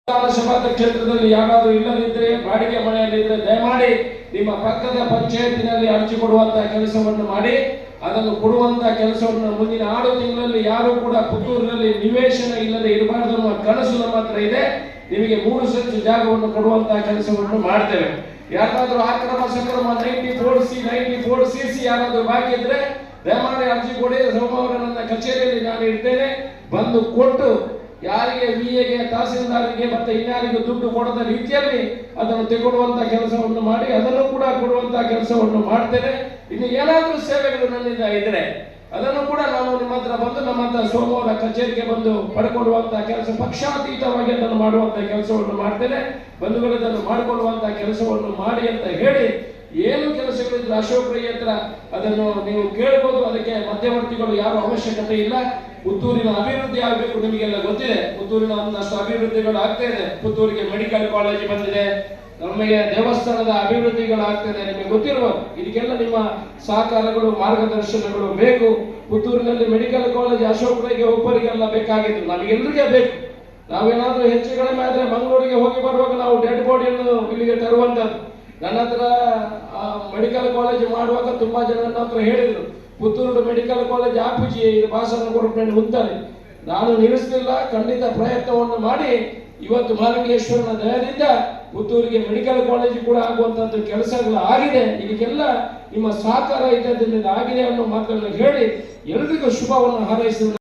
ವಿಧಾನಸಭಾ ಕ್ಷೇತ್ರದಲ್ಲಿ ಯಾರಾದರೂ ಇಲ್ಲದಿದ್ದರೆ ಬಾಡಿಗೆ ಮನೆಯಲ್ಲಿದ್ದರೆ ದಯಮಾಡಿ ನಿಮ್ಮ ಪಕ್ಕದ ಪಂಚಾಯತಿನಲ್ಲಿ ಅರ್ಜಿ ಕೊಡುವಂತಹ ಕೆಲಸವನ್ನು ಮಾಡಿ ಅದನ್ನು ಕೊಡುವಂತಹ ಕೆಲಸವನ್ನು ಮುಂದಿನ 6 ತಿಂಗಳಲ್ಲಿ ಯಾರು ಕೂಡ ಪುತ್ತೂರಿನಲ್ಲಿ ನಿವೇಶನ ಇಲ್ಲದೆ ಇರಬಾರದು ಅನ್ನುವ ಕನಸು ನಮ್ಮ ಹತ್ರ ಇದೆ. ನಿಮಗೆ 3 ಸೆಂಟ್ಸ್ ಜಾಗವನ್ನು ಕೊಡುವಂತಹ ಕೆಲಸವನ್ನು ಮಾಡ್ತೇವೆ. ಯಾರಾದರೂ ಅಕ್ರಮ ಸಕ್ರಮ 94C 94CC ಯಾರಾದರೂ ಬಾಕಿ ಇದ್ರೆ ದಯಮಾಡಿ ಅರ್ಜಿ ಕೊಡಿ. ಸೋಮವಾರ ನನ್ನ ಕಚೇರಿಯಲ್ಲಿ ನಾನು ಇರ್ತೇನೆ. ಬಂದು ಕೊಟ್ಟು ಯಾರಿಗೆ ವಿಎಗೆ ತಹಸೀಲ್ದಾರ್ಗೆ ಮತ್ತೆ ಇನ್ಯಾರಿಗೂ ದುಡ್ಡು ಕೊಡದ ರೀತಿಯಲ್ಲಿ ಅದನ್ನು ತೆಗೊಳ್ಳುವಂತಹ ಕೆಲಸವನ್ನು ಮಾಡಿ ಅದನ್ನು ಕೂಡ ಕೊಡುವಂತಹ ಕೆಲಸವನ್ನು ಮಾಡ್ತೇನೆ. ಇನ್ನು ಏನಾದರೂ ಸೇವೆಗಳು ನನ್ನಿಂದ ಇದ್ರೆ ಅದನ್ನು ಕೂಡ ನಾನು ನಿಮ್ಮ ಹತ್ರ ಬಂದು ನಮ್ಮ ಹತ್ರ ಸೋಮವಾರ ಕಚೇರಿಗೆ ಬಂದು ಪಡ್ಕೊಳ್ಳುವಂತಹ ಕೆಲಸ ಪಕ್ಷಾತೀತವಾಗಿ ಅದನ್ನು ಮಾಡುವಂತಹ ಕೆಲಸವನ್ನು ಮಾಡ್ತೇನೆ. ಬಂಧುಗಳು ಅದನ್ನು ಮಾಡಿಕೊಳ್ಳುವಂತಹ ಕೆಲಸವನ್ನು ಮಾಡಿ ಅಂತ ಹೇಳಿ ಏನು ಕೆಲಸಗಳಿದ್ರೆ ಅಶೋಕ್ ರೈ ಹತ್ರ ಅದನ್ನು ನೀವು ಕೇಳಬಹುದು. ಅದಕ್ಕೆ ಮಧ್ಯವರ್ತಿಗಳು ಯಾರು ಅವಶ್ಯಕತೆ ಇಲ್ಲ. ಪುತ್ತೂರಿನ ಅಭಿವೃದ್ಧಿ ಆಗಬೇಕು. ನಿಮಗೆಲ್ಲ ಗೊತ್ತಿದೆ ಪುತ್ತೂರಿನ ಒಂದಷ್ಟು ಅಭಿವೃದ್ಧಿಗಳು ಆಗ್ತಾ ಇದೆ. ಪುತ್ತೂರಿಗೆ ಮೆಡಿಕಲ್ ಕಾಲೇಜ್ ಬಂದಿದೆ, ನಮಗೆ ದೇವಸ್ಥಾನದ ಅಭಿವೃದ್ಧಿಗಳಾಗ್ತದೆ, ನಿಮಗೆ ಗೊತ್ತಿರಬಹುದು. ಇದಕ್ಕೆಲ್ಲ ನಿಮ್ಮ ಸಹಕಾರಗಳು ಮಾರ್ಗದರ್ಶನಗಳು ಬೇಕು. ಪುತ್ತೂರಿನಲ್ಲಿ ಮೆಡಿಕಲ್ ಕಾಲೇಜ್ ಅಶೋಕ್ ರೈಗೆ ಒಬ್ಬರಿಗೆಲ್ಲ ಬೇಕಾಗಿತ್ತು, ನಮಗೆಲ್ಲರಿಗೆ ಬೇಕು. ನಾವೇನಾದ್ರೂ ಹೆಚ್ಚು ಕಡಿಮೆ ಆದ್ರೆ ಮಂಗಳೂರಿಗೆ ಹೋಗಿ ಬರುವಾಗ ನಾವು ಡೆಡ್ ಬಾಡಿಯನ್ನು ಇಲ್ಲಿಗೆ ತರುವಂತದ್ದು. ನನ್ನ ಹತ್ರ ಮೆಡಿಕಲ್ ಕಾಲೇಜ್ ಮಾಡುವಾಗ ತುಂಬಾ ಜನ ನನ್ನ ಹತ್ರ ಹೇಳಿದ್ರು, ಪುತ್ತೂರು ಮೆಡಿಕಲ್ ಕಾಲೇಜ್ ಆಪೂಜಿ ಭಾಷಣ ಕೊಟ್ಟು ಉಂಟಾನೆ. ನಾನು ನಿಲ್ಲಿಸಲಿಲ್ಲ, ಖಂಡಿತ ಪ್ರಯತ್ನವನ್ನು ಮಾಡಿ ಇವತ್ತು ಮಹಾಲಿಂಗೇಶ್ವರನ ದಯದಿಂದ ಪುತ್ತೂರಿಗೆ ಮೆಡಿಕಲ್ ಕಾಲೇಜ್ ಕೂಡ ಆಗುವಂತದ್ದು ಕೆಲಸಗಳು ಆಗಿದೆ. ಇದಕ್ಕೆಲ್ಲ ನಿಮ್ಮ ಸಹಕಾರ ಇದ್ದದ್ರಿಂದ ಆಗಿದೆ ಅನ್ನೋ ಮಾತನ್ನು ಹೇಳಿ ಎಲ್ರಿಗೂ ಶುಭವನ್ನು ಹಾರೈಸಿದ